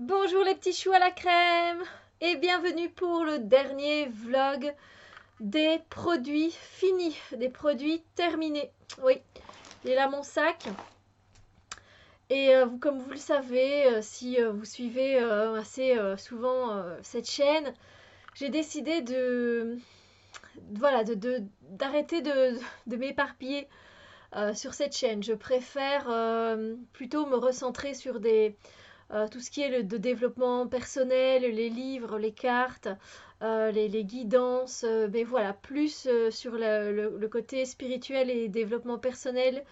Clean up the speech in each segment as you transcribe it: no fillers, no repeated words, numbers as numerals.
Bonjour les petits choux à la crème et bienvenue pour le dernier vlog des produits finis, des produits terminés. Oui, il est là mon sac et comme vous le savez, si vous suivez assez souvent cette chaîne, j'ai décidé voilà, d'arrêter de m'éparpiller sur cette chaîne. Je préfère plutôt me recentrer sur tout ce qui est de développement personnel, les livres, les cartes, les guidances, mais voilà, plus sur le côté spirituel et développement personnel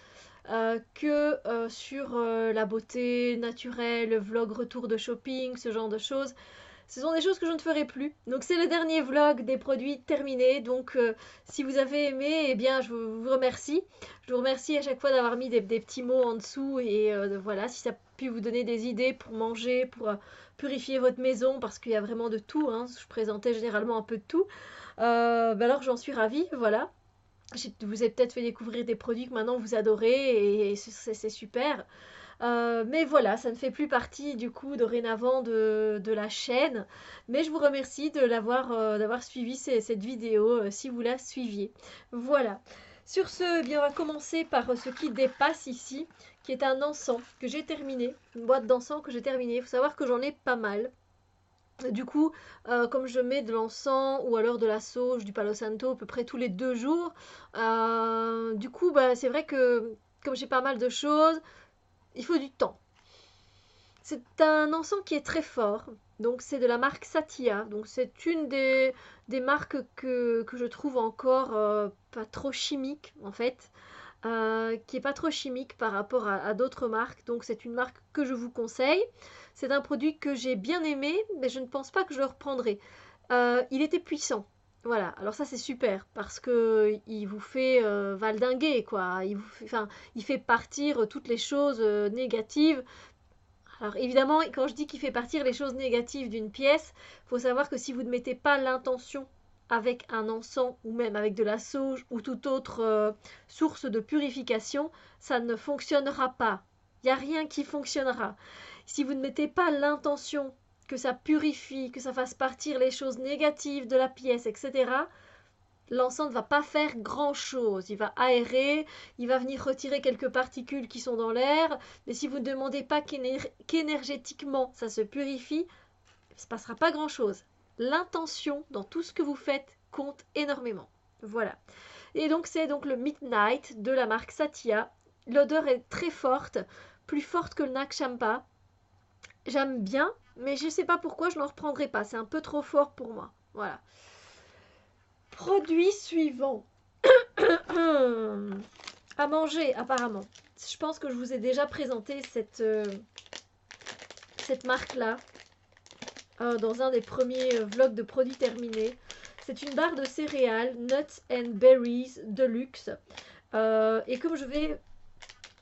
que sur la beauté naturelle, vlog retour de shopping, ce genre de choses. Ce sont des choses que je ne ferai plus. Donc c'est le dernier vlog des produits terminés. Donc si vous avez aimé, eh bien je vous remercie. Je vous remercie à chaque fois d'avoir mis des petits mots en dessous. Et voilà, si ça a pu vous donner des idées pour manger, pour purifier votre maison, parce qu'il y a vraiment de tout. Hein. Je présentais généralement un peu de tout. Alors j'en suis ravie, voilà. Je vous ai peut-être fait découvrir des produits que maintenant vous adorez et c'est super. Mais voilà, ça ne fait plus partie du coup dorénavant de la chaîne. Mais je vous remercie d'avoir suivi cette vidéo si vous la suiviez. Voilà. Sur ce, eh bien, on va commencer par ce qui dépasse ici, qui est un encens que j'ai terminé, une boîte d'encens que j'ai terminée. Il faut savoir que j'en ai pas mal. Du coup, comme je mets de l'encens ou alors de la sauge, du palo santo à peu près tous les 2 jours, du coup, bah, c'est vrai que comme j'ai pas mal de choses, il faut du temps. C'est un encens qui est très fort. Donc c'est de la marque Satya. Donc c'est une des marques que je trouve encore pas trop chimique en fait. Qui est pas trop chimique par rapport à d'autres marques. Donc c'est une marque que je vous conseille. C'est un produit que j'ai bien aimé, mais je ne pense pas que je le reprendrai. Il était puissant. Voilà, alors ça c'est super parce que il vous fait valdinguer quoi. Enfin, il fait partir toutes les choses négatives. Alors évidemment, quand je dis qu'il fait partir les choses négatives d'une pièce, il faut savoir que si vous ne mettez pas l'intention avec un encens ou même avec de la sauge ou toute autre source de purification, ça ne fonctionnera pas. Il n'y a rien qui fonctionnera. Si vous ne mettez pas l'intention que ça purifie, que ça fasse partir les choses négatives de la pièce, etc., l'encens ne va pas faire grand-chose. Il va aérer, il va venir retirer quelques particules qui sont dans l'air, mais si vous ne demandez pas qu'énergétiquement ça se purifie, il ne se passera pas grand-chose. L'intention dans tout ce que vous faites compte énormément. Voilà. Et donc c'est donc le Midnight de la marque Satya. L'odeur est très forte, plus forte que le Nak Champa. J'aime bien, mais je ne sais pas pourquoi je n'en reprendrai pas. C'est un peu trop fort pour moi. Voilà. Produit suivant. À manger, apparemment. Je pense que je vous ai déjà présenté cette marque-là dans un des premiers vlogs de produits terminés. C'est une barre de céréales Nuts and Berries Deluxe. Et comme je vais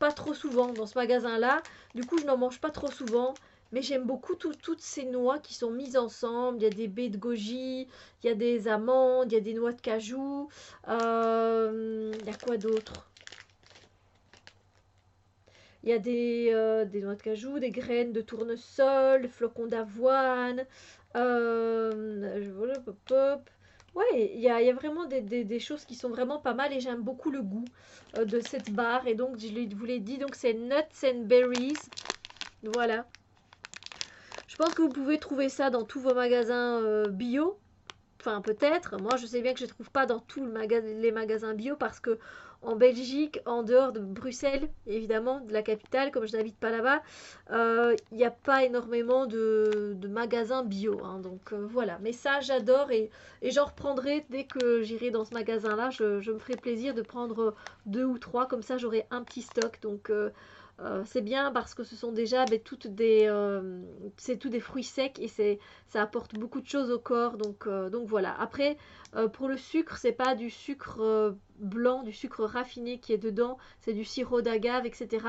pas trop souvent dans ce magasin-là, du coup je n'en mange pas trop souvent. Mais j'aime beaucoup toutes ces noix qui sont mises ensemble. Il y a des baies de goji, il y a des amandes, il y a des noix de cajou. Il y a quoi d'autre? Il y a des noix de cajou, des graines de tournesol, flocons d'avoine. Voilà, pop, pop. Ouais, il y a vraiment des choses qui sont vraiment pas mal et j'aime beaucoup le goût de cette barre. Et donc, vous l'ai dit, donc c'est Nuts and Berries. Voilà. Je pense que vous pouvez trouver ça dans tous vos magasins bio. Enfin, peut-être. Moi, je sais bien que je ne trouve pas dans tous les magasins bio parce que en Belgique, en dehors de Bruxelles, évidemment, de la capitale, comme je n'habite pas là-bas, il n'y a pas énormément de magasins bio. Hein, donc voilà. Mais ça, j'adore et j'en reprendrai dès que j'irai dans ce magasin-là. Je me ferai plaisir de prendre 2 ou 3. Comme ça, j'aurai un petit stock. Donc c'est bien parce que ce sont déjà c'est tout des fruits secs et ça apporte beaucoup de choses au corps. Donc voilà. Après, pour le sucre, c'est pas du sucre blanc, du sucre raffiné qui est dedans, c'est du sirop d'agave, etc.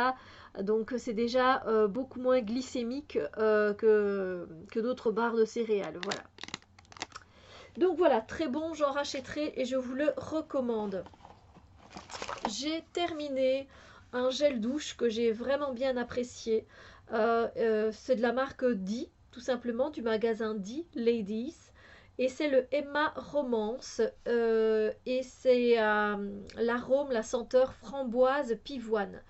Donc c'est déjà beaucoup moins glycémique que d'autres barres de céréales. Voilà. Donc voilà, très bon, j'en rachèterai et je vous le recommande. J'ai terminé un gel douche que j'ai vraiment bien apprécié. C'est de la marque Di, tout simplement du magasin D Ladies. Et c'est le Emma Romance. Et c'est l'arôme, la senteur framboise pivoine.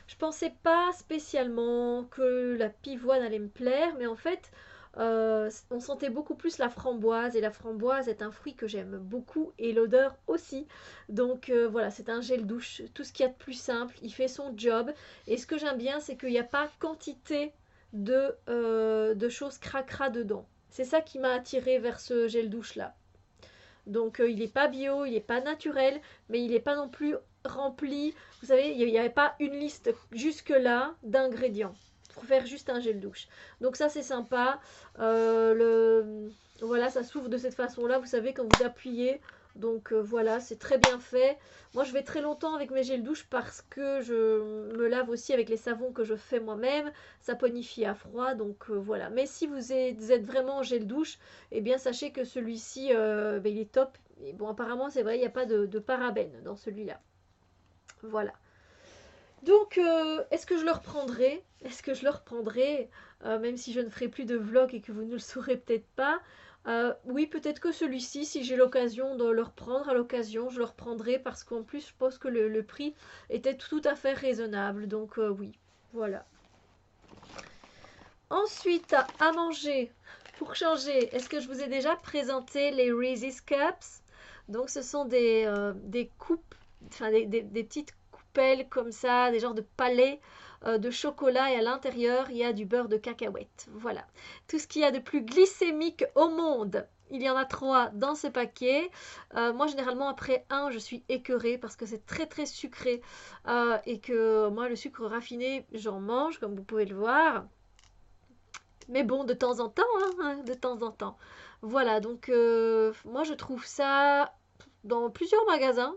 Je pensais pas spécialement que la pivoine allait me plaire, mais en fait, on sentait beaucoup plus la framboise, et la framboise est un fruit que j'aime beaucoup, et l'odeur aussi. Donc voilà, c'est un gel douche, tout ce qu'il y a de plus simple, il fait son job, et ce que j'aime bien, c'est qu'il n'y a pas quantité de choses cracra dedans. C'est ça qui m'a attiré vers ce gel douche là. Donc il n'est pas bio, il n'est pas naturel, mais il n'est pas non plus rempli. Vous savez, il n'y avait pas une liste jusque-là d'ingrédients pour faire juste un gel douche. Donc ça c'est sympa. Voilà, ça s'ouvre de cette façon-là. Vous savez, quand vous appuyez. Donc voilà, c'est très bien fait. Moi je vais très longtemps avec mes gels douche parce que je me lave aussi avec les savons que je fais moi-même. Ça ponifie à froid, donc voilà. Mais si vous êtes vraiment en gel douche, eh bien sachez que celui-ci, il est top. Et bon, apparemment c'est vrai, il n'y a pas de parabènes dans celui-là. Voilà. Donc, est-ce que je le reprendrai? Est-ce que je le reprendrai? Même si je ne ferai plus de vlog et que vous ne le saurez peut-être pas. Oui, peut-être que celui-ci, si j'ai l'occasion de le reprendre à l'occasion, je le reprendrai parce qu'en plus, je pense que le prix était tout à fait raisonnable. Donc, oui, voilà. Ensuite, à manger, pour changer, est-ce que je vous ai déjà présenté les Reese's Cups? Donc, ce sont des coupes, enfin des petites coupelles comme ça, des genres de palets de chocolat, et à l'intérieur, il y a du beurre de cacahuète. Voilà. Tout ce qu'il y a de plus glycémique au monde. Il y en a 3 dans ce paquet. Moi, généralement, après un, je suis écœurée parce que c'est très très sucré. Et que moi, le sucre raffiné, j'en mange, comme vous pouvez le voir. Mais bon, de temps en temps, hein, de temps en temps. Voilà, donc moi je trouve ça dans plusieurs magasins.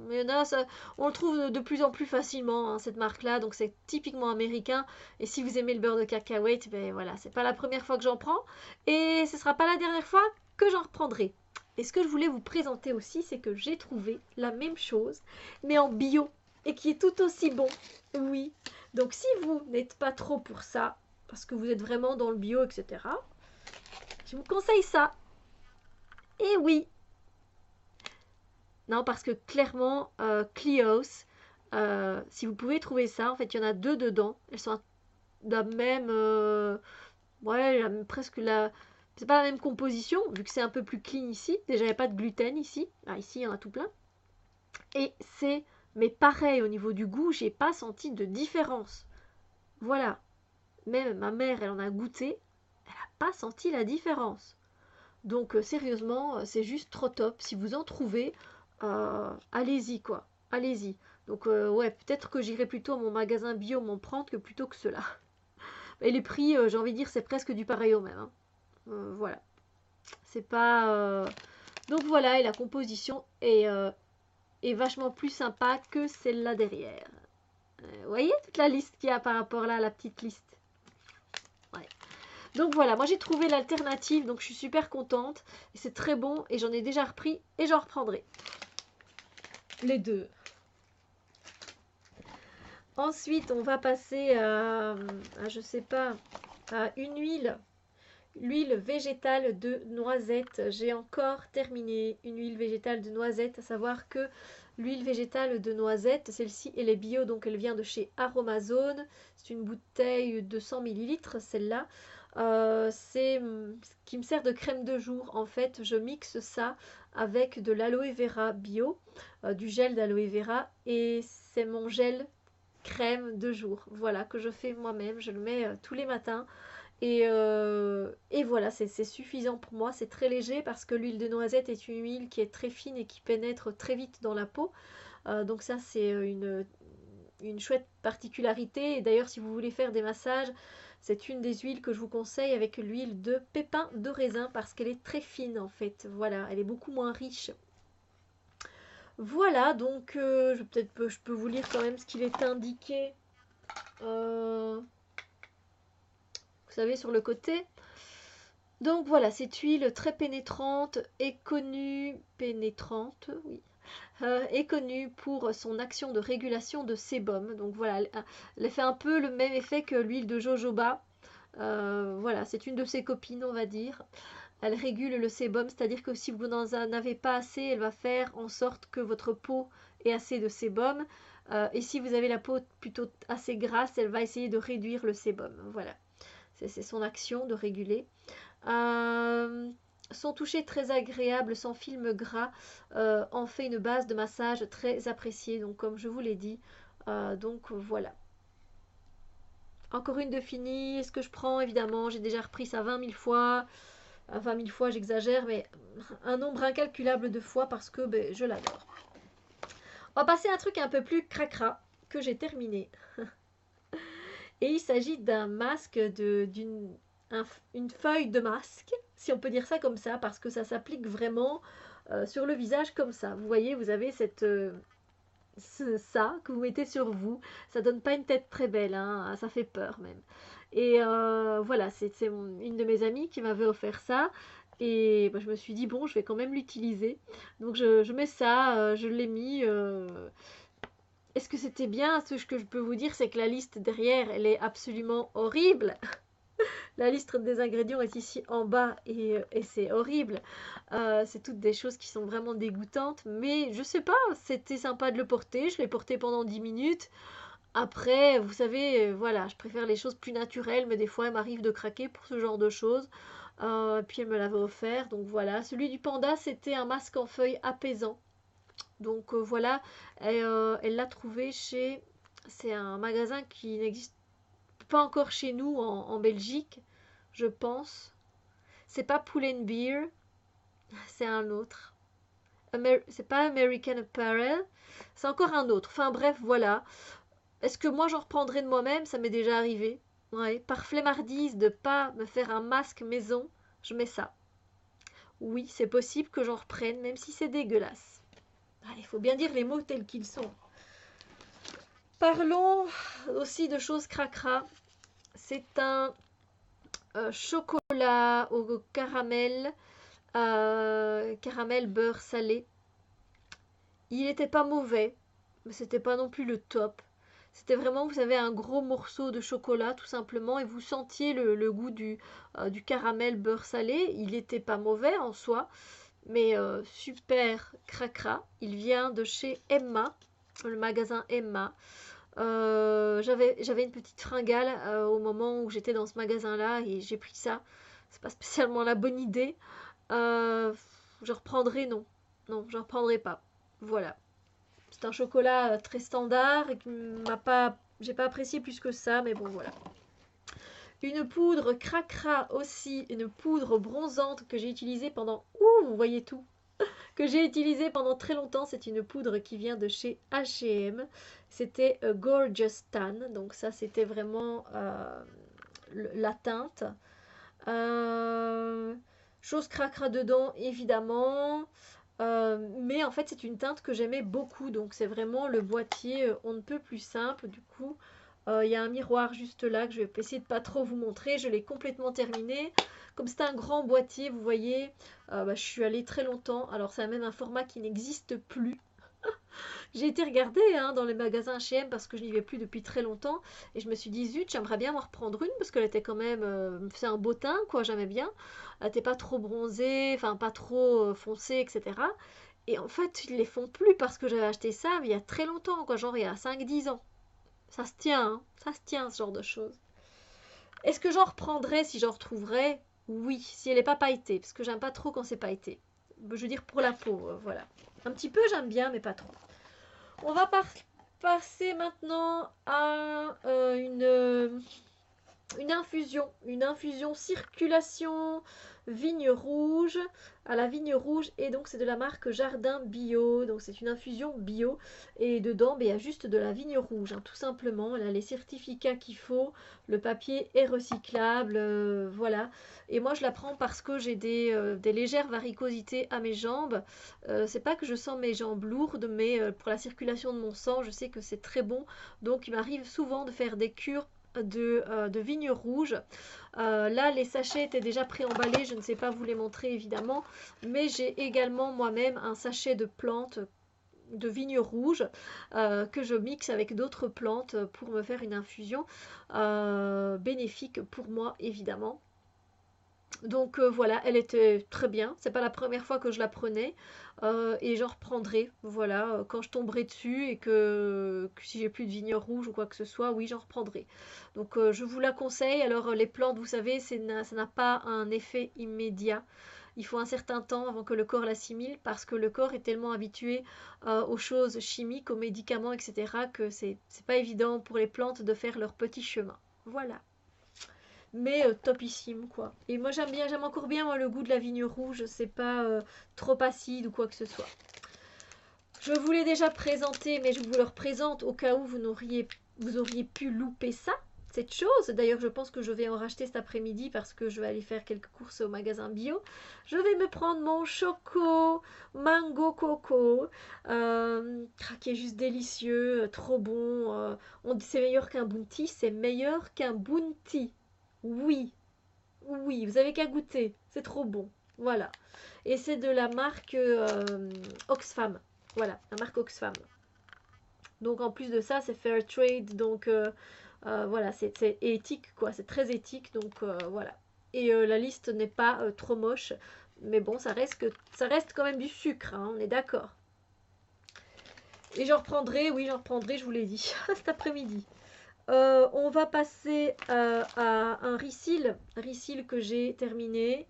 Il y en a, on le trouve de plus en plus facilement, hein, cette marque-là. Donc c'est typiquement américain. Et si vous aimez le beurre de cacahuète, ben voilà, c'est pas la première fois que j'en prends. Et ce sera pas la dernière fois que j'en reprendrai. Et ce que je voulais vous présenter aussi, c'est que j'ai trouvé la même chose, mais en bio. Et qui est tout aussi bon. Oui. Donc si vous n'êtes pas trop pour ça, parce que vous êtes vraiment dans le bio, etc. Je vous conseille ça. Et oui. Non, parce que clairement, Clios, si vous pouvez trouver ça, en fait, il y en a 2 dedans. Elles sont de la même... ouais, presque la... C'est pas la même composition, vu que c'est un peu plus clean ici. Déjà, il n'y a pas de gluten ici. Ah, ici, il y en a tout plein. Et c'est... Mais pareil, au niveau du goût, j'ai pas senti de différence. Voilà. Même ma mère, elle en a goûté. Elle n'a pas senti la différence. Donc sérieusement, c'est juste trop top. Si vous en trouvez, allez-y quoi. Allez-y. Donc ouais, peut-être que j'irai plutôt à mon magasin bio m'en prendre que plutôt que cela. Et les prix, j'ai envie de dire, c'est presque du pareil au même. Hein. Voilà. C'est pas... Donc voilà, et la composition est vachement plus sympa que celle-là derrière. Vous voyez toute la liste qu'il y a par rapport là, à la petite liste. Ouais. Donc voilà, moi j'ai trouvé l'alternative, donc je suis super contente. Et c'est très bon, et j'en ai déjà repris, et j'en reprendrai. Les deux. Ensuite, on va passer à je sais pas, à une huile. L'huile végétale de noisette. J'ai encore terminé une huile végétale de noisette, à savoir que l'huile végétale de noisette, celle-ci, elle est bio, donc elle vient de chez Aromazone. C'est une bouteille de 100 ml, celle-là. C'est ce qui me sert de crème de jour. En fait, je mixe ça avec de l'aloe vera bio, du gel d'aloe vera, et c'est mon gel crème de jour. Voilà, que je fais moi-même. Je le mets tous les matins. Et voilà, c'est suffisant pour moi. C'est très léger parce que l'huile de noisette est une huile qui est très fine et qui pénètre très vite dans la peau. Donc ça, c'est une chouette particularité. Et d'ailleurs, si vous voulez faire des massages, c'est une des huiles que je vous conseille avec l'huile de pépins de raisin parce qu'elle est très fine en fait. Voilà, elle est beaucoup moins riche. Voilà, donc je peux vous lire quand même ce qu'il est indiqué. Vous savez, sur le côté. Donc voilà, cette huile très pénétrante est connue, est connue pour son action de régulation de sébum. Donc voilà, elle fait un peu le même effet que l'huile de jojoba. Voilà, c'est une de ses copines, on va dire. Elle régule le sébum, c'est-à-dire que si vous n'en avez pas assez, elle va faire en sorte que votre peau ait assez de sébum. Et si vous avez la peau plutôt assez grasse, elle va essayer de réduire le sébum. Voilà, c'est son action de réguler. Son toucher très agréable, sans film gras, en fait une base de massage très appréciée. Donc comme je vous l'ai dit, donc voilà. Encore une de finie. Est-ce que je prends? Évidemment, j'ai déjà repris ça 20 000 fois. 20 000 fois, j'exagère, mais un nombre incalculable de fois parce que ben, je l'adore. On va passer à un truc un peu plus cracra que j'ai terminé. Et il s'agit d'un masque, une feuille de masque, si on peut dire ça comme ça, parce que ça s'applique vraiment sur le visage comme ça. Vous voyez, vous avez ça que vous mettez sur vous. Ça donne pas une tête très belle, hein, ça fait peur même. Et voilà, c'est une de mes amies qui m'avait offert ça. Et bah, je me suis dit, bon, je vais quand même l'utiliser. Donc je mets ça, je l'ai mis. Est-ce que c'était bien? Ce que je peux vous dire, c'est que la liste derrière, elle est absolument horrible. La liste des ingrédients est ici en bas et c'est horrible. C'est toutes des choses qui sont vraiment dégoûtantes. Mais je sais pas, c'était sympa de le porter. Je l'ai porté pendant 10 minutes. Après, vous savez, voilà, je préfère les choses plus naturelles. Mais des fois, il m'arrive de craquer pour ce genre de choses. Puis elle me l'avait offert. Donc voilà, celui du panda, c'était un masque en feuilles apaisant. Donc voilà, elle l'a trouvé chez... C'est un magasin qui n'existe pas encore chez nous en Belgique, je pense. C'est pas Pull and Beer, c'est un autre. C'est pas American Apparel, c'est encore un autre. Enfin bref, voilà. Est-ce que moi j'en reprendrai de moi-même? Ça m'est déjà arrivé. Ouais, par flemmardise de pas me faire un masque maison, je mets ça. Oui, c'est possible que j'en reprenne, même si c'est dégueulasse. Il faut bien dire les mots tels qu'ils sont. Parlons aussi de choses cracra. C'est un chocolat au caramel, caramel beurre salé. Il n'était pas mauvais, mais c'était pas non plus le top. C'était vraiment, vous savez, un gros morceau de chocolat tout simplement et vous sentiez le goût du caramel beurre salé. Il n'était pas mauvais en soi, mais super cracra. Il vient de chez Emma, le magasin Emma. J'avais une petite fringale au moment où j'étais dans ce magasin-là et j'ai pris ça. C'est pas spécialement la bonne idée. Je reprendrai, non. Non, je reprendrai pas. Voilà. C'est un chocolat très standard et j'ai pas apprécié plus que ça, mais bon, voilà. Une poudre cracra aussi, une poudre bronzante que j'ai utilisée pendant... Ouh, vous voyez tout. Que j'ai utilisée pendant très longtemps. C'est une poudre qui vient de chez H&M. C'était Gorgeous Tan. Donc ça, c'était vraiment la teinte. Chose cracra dedans, évidemment. Mais en fait, c'est une teinte que j'aimais beaucoup. Donc c'est vraiment le boîtier on ne peut plus simple. Du coup, il y a un miroir juste là que je vais essayer de pas trop vous montrer. Je l'ai complètement terminé. Comme c'est un grand boîtier, vous voyez, je suis allée très longtemps. Alors c'est même un format qui n'existe plus. J'ai été regarder dans les magasins H&M parce que je n'y vais plus depuis très longtemps. Et je me suis dit, zut, j'aimerais bien en reprendre une parce qu'elle était quand même... c'est un beau teint, quoi, j'aimais bien. Elle n'était pas trop bronzée, enfin pas trop foncée, etc. Et en fait, ils les font plus parce que j'avais acheté ça il y a très longtemps, quoi, genre il y a 5-10 ans. Ça se tient, hein, ça se tient ce genre de choses. Est-ce que j'en reprendrai si j'en retrouverais? Oui, si elle n'est pas pailletée, parce que j'aime pas trop quand c'est pailleté. Je veux dire pour la peau, voilà. Un petit peu j'aime bien, mais pas trop. On va passer maintenant à une infusion circulation vigne rouge, à la vigne rouge, et donc c'est de la marque Jardin Bio, donc c'est une infusion bio, et dedans il y a juste de la vigne rouge, tout simplement. Elle a les certificats qu'il faut, le papier est recyclable, voilà. Et moi je la prends parce que j'ai des légères varicosités à mes jambes. C'est pas que je sens mes jambes lourdes, mais pour la circulation de mon sang, je sais que c'est très bon, donc il m'arrive souvent de faire des cures de vigne rouge. Là, les sachets étaient déjà préemballés, je ne sais pas vous les montrer évidemment, mais j'ai également moi-même un sachet de plantes vigne rouge que je mixe avec d'autres plantes pour me faire une infusion bénéfique pour moi évidemment. Donc voilà, elle était très bien. C'est pas la première fois que je la prenais et j'en reprendrai. Voilà, quand je tomberai dessus et que si j'ai plus de vigne rouge ou quoi que ce soit, oui, j'en reprendrai. Donc je vous la conseille. Alors les plantes, vous savez, ça n'a pas un effet immédiat. Il faut un certain temps avant que le corps l'assimile parce que le corps est tellement habitué aux choses chimiques, aux médicaments, etc. que c'est pas évident pour les plantes de faire leur petit chemin. Voilà. Mais topissime quoi. Et moi j'aime encore bien moi, le goût de la vigne rouge, c'est pas trop acide ou quoi que ce soit. Je vous l'ai déjà présenté, mais je vous le représente au cas où vous auriez pu louper ça, cette chose. D'ailleurs, je pense que je vais en racheter cet après-midi parce que je vais aller faire quelques courses au magasin bio. Je vais me prendre mon choco mango coco, qui est juste délicieux, trop bon. On dit c'est meilleur qu'un bounty, c'est meilleur qu'un bounty. Oui, oui, vous avez qu'à goûter, c'est trop bon. Voilà. Et c'est de la marque Oxfam. Voilà, la marque Oxfam. Donc en plus de ça, c'est fair trade, donc voilà, c'est éthique quoi, c'est très éthique, donc voilà. Et la liste n'est pas trop moche, mais bon, ça reste quand même du sucre, hein, on est d'accord. Et j'en reprendrai, oui, j'en reprendrai, je vous l'ai dit, cet après-midi. On va passer à un Risil que j'ai terminé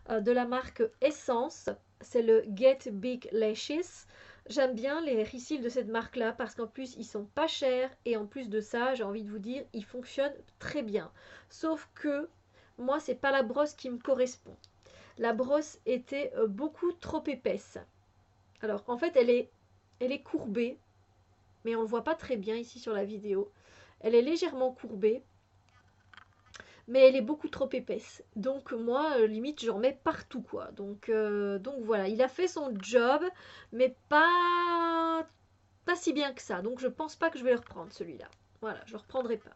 de la marque Essence. C'est le Get Big Lashes. J'aime bien les Risil de cette marque-là parce qu'en plus ils sont pas chers et en plus de ça, j'ai envie de vous dire, ils fonctionnent très bien. Sauf que moi, c'est pas la brosse qui me correspond. La brosse était beaucoup trop épaisse. Alors en fait, elle est courbée, mais on le voit pas très bien ici sur la vidéo. Elle est légèrement courbée, mais elle est beaucoup trop épaisse. Donc moi, limite, j'en mets partout, quoi. Donc voilà, il a fait son job, mais pas si bien que ça. Donc je pense pas que je vais le reprendre, celui-là. Voilà, je le reprendrai pas.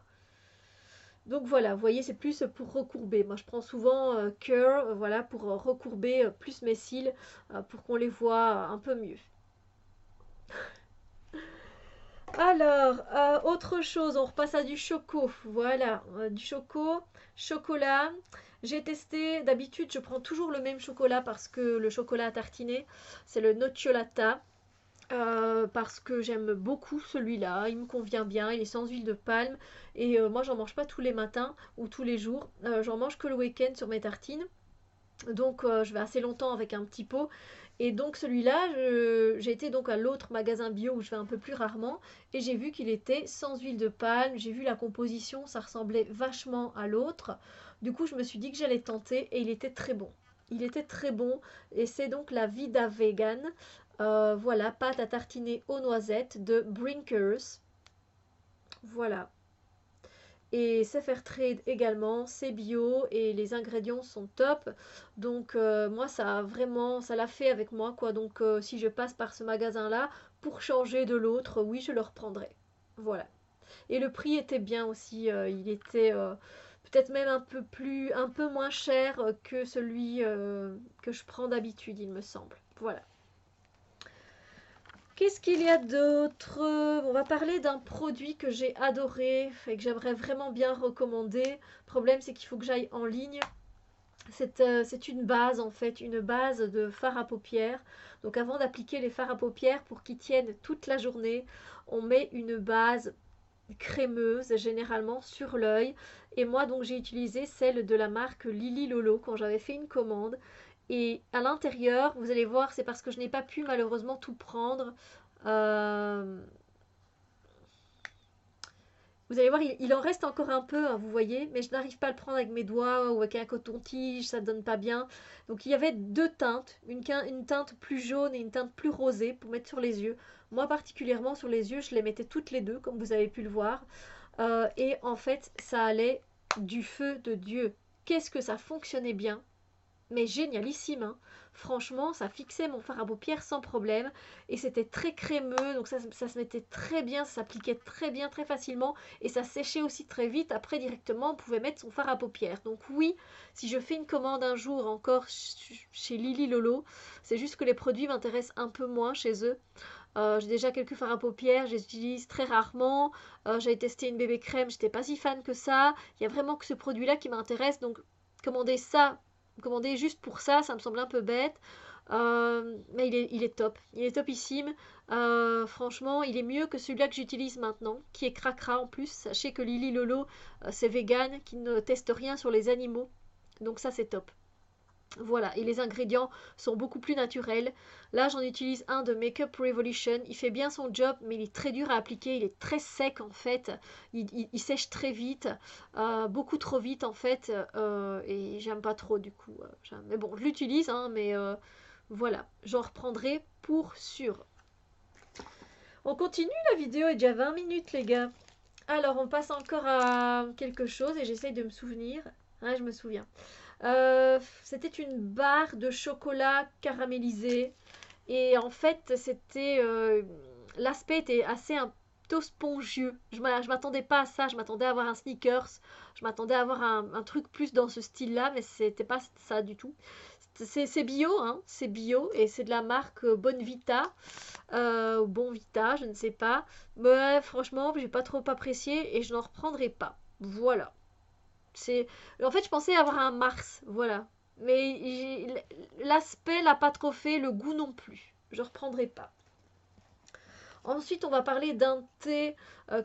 Donc voilà, vous voyez, c'est plus pour recourber. Moi, je prends souvent Curl, voilà, pour recourber plus mes cils, pour qu'on les voit un peu mieux. Alors, autre chose, on repasse à du choco. Voilà, du chocolat. J'ai testé, d'habitude, je prends toujours le même chocolat parce que le chocolat à tartiner, c'est le Nocciolata. Parce que j'aime beaucoup celui-là, il me convient bien, il est sans huile de palme et moi j'en mange pas tous les matins ou tous les jours, j'en mange que le week-end sur mes tartines. Donc je vais assez longtemps avec un petit pot. Et donc celui-là, j'ai été donc à l'autre magasin bio où je vais un peu plus rarement. Et j'ai vu qu'il était sans huile de palme. J'ai vu la composition, ça ressemblait vachement à l'autre. Du coup, je me suis dit que j'allais tenter et il était très bon. Il était très bon. Et c'est donc la Vida Vegan. Voilà, pâte à tartiner aux noisettes de Brinkers. Voilà. Et c'est fair trade également, c'est bio et les ingrédients sont top. Donc moi ça l'a fait avec moi quoi. Donc si je passe par ce magasin là pour changer de l'autre, oui je le reprendrai. Voilà. Et le prix était bien aussi, il était peut-être même un peu moins cher que celui que je prends d'habitude il me semble. Voilà. Qu'est-ce qu'il y a d'autre? On va parler d'un produit que j'ai adoré et que j'aimerais vraiment bien recommander. Le problème, c'est qu'il faut que j'aille en ligne. C'est une base en fait, une base de fard à paupières. Donc avant d'appliquer les fards à paupières pour qu'ils tiennent toute la journée, on met une base crémeuse généralement sur l'œil. Et moi donc j'ai utilisé celle de la marque Lily Lolo quand j'avais fait une commande. Et à l'intérieur, vous allez voir, c'est parce que je n'ai pas pu malheureusement tout prendre. Euh, Vous allez voir, il en reste encore un peu, hein, vous voyez, mais je n'arrive pas à le prendre avec mes doigts ou avec un coton-tige, ça ne donne pas bien. Donc il y avait deux teintes, une teinte plus jaune et une teinte plus rosée pour mettre sur les yeux. Moi particulièrement sur les yeux, je les mettais toutes les deux, comme vous avez pu le voir. Et en fait, ça allait du feu de Dieu. Qu'est-ce que ça fonctionnait bien, mais génialissime, hein. Franchement, ça fixait mon fard à paupières sans problème et c'était très crémeux, donc ça se mettait très bien, ça s'appliquait très bien, très facilement et ça séchait aussi très vite. Après, directement, on pouvait mettre son fard à paupières. Donc oui, si je fais une commande un jour encore chez Lily Lolo, c'est juste que les produits m'intéressent un peu moins chez eux. J'ai déjà quelques fards à paupières, je les utilise très rarement. J'avais testé une bébé crème, j'étais pas si fan que ça. Il y a vraiment que ce produit-là qui m'intéresse, donc commander ça, commander juste pour ça, ça me semble un peu bête. Mais il est top, il est topissime. Franchement, il est mieux que celui-là que j'utilise maintenant, qui est cracra en plus. Sachez que Lily Lolo, c'est vegan, qui ne teste rien sur les animaux. Donc ça, c'est top. Voilà, et les ingrédients sont beaucoup plus naturels. Là, j'en utilise un de Makeup Revolution. Il fait bien son job, mais il est très dur à appliquer. Il est très sec en fait. Il sèche très vite, beaucoup trop vite en fait. Et j'aime pas trop du coup. Mais bon, je l'utilise, hein, mais voilà, j'en reprendrai pour sûr. On continue, la vidéo est déjà 20 minutes, les gars. Alors, on passe encore à quelque chose et j'essaye de me souvenir. Ah, je me souviens. C'était une barre de chocolat caramélisé. Et en fait, l'aspect était assez un peu spongieux. Je m'attendais pas à ça. Je m'attendais à avoir un sneakers. Je m'attendais à avoir un truc plus dans ce style-là, mais c'était pas ça du tout. C'est bio, hein, c'est bio et c'est de la marque Bonvita, Bonvita, je ne sais pas. Mais franchement, j'ai pas trop apprécié et je n'en reprendrai pas. Voilà. C'est, en fait, je pensais avoir un Mars, voilà. Mais l'aspect l'a pas trop fait, le goût non plus. Je reprendrai pas. Ensuite, on va parler d'un thé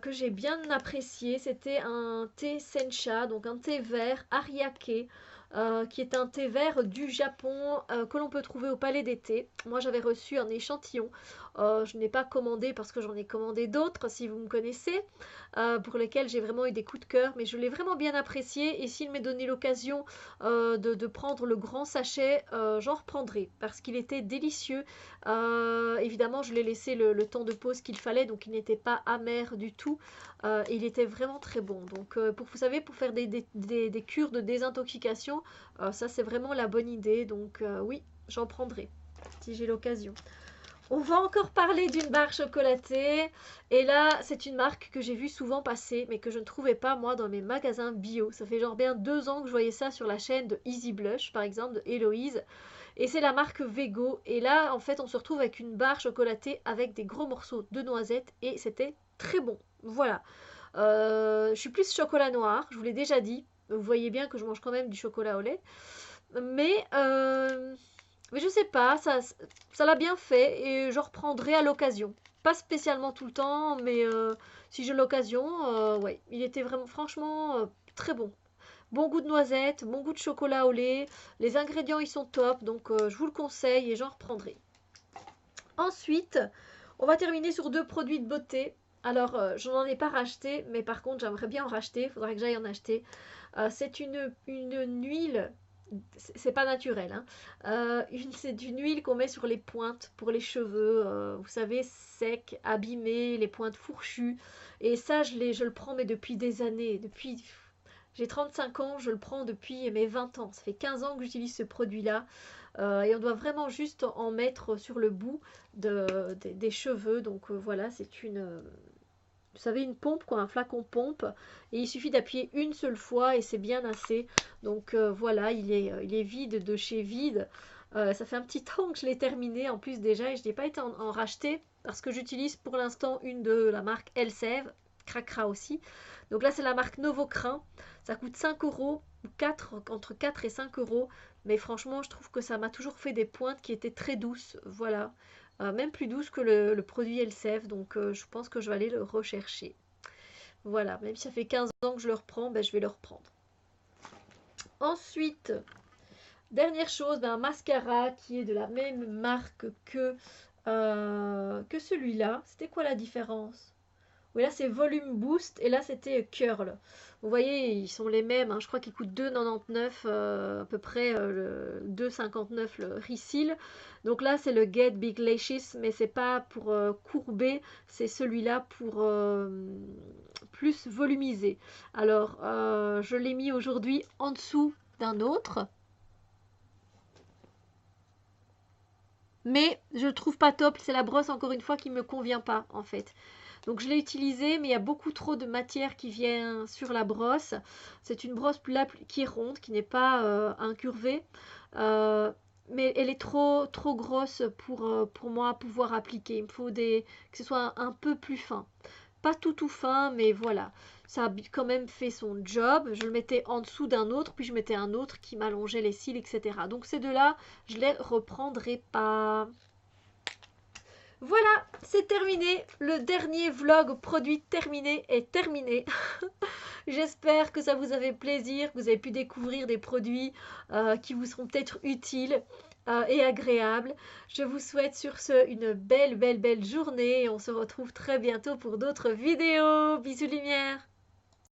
que j'ai bien apprécié. C'était un thé sencha, donc un thé vert ariake, qui est un thé vert du Japon que l'on peut trouver au Palais des Thés. Moi, j'avais reçu un échantillon. Je n'ai pas commandé parce que j'en ai commandé d'autres, si vous me connaissez, pour lesquels j'ai vraiment eu des coups de cœur. Mais je l'ai vraiment bien apprécié. Et s'il m'est donné l'occasion de prendre le grand sachet, j'en reprendrai parce qu'il était délicieux. Évidemment, je l'ai laissé le temps de pause qu'il fallait, donc il n'était pas amer du tout. Et il était vraiment très bon. Donc, vous savez, pour faire des cures de désintoxication, ça c'est vraiment la bonne idée. Donc, oui, j'en prendrai si j'ai l'occasion. On va encore parler d'une barre chocolatée. Et là, c'est une marque que j'ai vue souvent passer, mais que je ne trouvais pas moi dans mes magasins bio. Ça fait genre bien 2 ans que je voyais ça sur la chaîne de Easy Blush, par exemple, de Héloïse. Et c'est la marque Vego. Et là, en fait, on se retrouve avec une barre chocolatée avec des gros morceaux de noisettes. Et c'était très bon. Voilà. Je suis plus chocolat noir, je vous l'ai déjà dit. Vous voyez bien que je mange quand même du chocolat au lait. Mais, euh, mais je sais pas, ça l'a bien fait et je reprendrai à l'occasion. Pas spécialement tout le temps, mais si j'ai l'occasion, ouais. Il était vraiment, franchement, très bon. Bon goût de noisette, bon goût de chocolat au lait. Les ingrédients, ils sont top, donc je vous le conseille et j'en reprendrai. Ensuite, on va terminer sur 2 produits de beauté. Alors, je n'en ai pas racheté, mais par contre, j'aimerais bien en racheter. Il faudrait que j'aille en acheter. C'est une huile, c'est pas naturel, hein. C'est une huile qu'on met sur les pointes pour les cheveux, vous savez, secs, abîmés, les pointes fourchues. Et ça, je le prends, mais depuis des années. J'ai 35 ans, je le prends depuis mes 20 ans. Ça fait 15 ans que j'utilise ce produit-là. Et on doit vraiment juste en mettre sur le bout des cheveux. Donc voilà, c'est vous savez, une pompe, quoi, un flacon pompe. Et il suffit d'appuyer une seule fois et c'est bien assez. Donc voilà, il est vide de chez vide. Ça fait un petit temps que je l'ai terminé en plus déjà et je n'ai pas été en racheter parce que j'utilise pour l'instant une de la marque Elseve, Cracra aussi. Donc là, c'est la marque Novocrin. Ça coûte 5 euros, entre 4 et 5 euros. Mais franchement, je trouve que ça m'a toujours fait des pointes qui étaient très douces. Voilà. Même plus douces que le produit Elseve. Donc je pense que je vais aller le rechercher. Voilà. Même si ça fait 15 ans que je le reprends, ben, je vais le reprendre. Ensuite, dernière chose, ben, un mascara qui est de la même marque que celui-là. C'était quoi la différence? Oui, là c'est Volume Boost et là c'était Curl. Vous voyez, ils sont les mêmes, hein. Je crois qu'ils coûtent 2,99 à peu près, 2,59 le Reseal. Donc là c'est le Get Big Lashes, mais c'est pas pour courber, c'est celui-là pour plus volumiser. Alors je l'ai mis aujourd'hui en dessous d'un autre, mais je le trouve pas top. C'est la brosse encore une fois qui me convient pas en fait. Donc je l'ai utilisé, mais il y a beaucoup trop de matière qui vient sur la brosse. C'est une brosse qui est ronde, qui n'est pas incurvée. mais elle est trop grosse pour moi pouvoir appliquer. Il me faut que ce soit un peu plus fin. Pas tout fin, mais voilà. Ça a quand même fait son job. Je le mettais en dessous d'un autre, puis je mettais un autre qui m'allongeait les cils, etc. Donc ces deux-là, je les reprendrai pas. Voilà, c'est terminé. Le dernier vlog produit terminé est terminé. J'espère que ça vous a fait plaisir, que vous avez pu découvrir des produits qui vous seront peut-être utiles et agréables. Je vous souhaite sur ce une belle journée et on se retrouve très bientôt pour d'autres vidéos. Bisous lumière.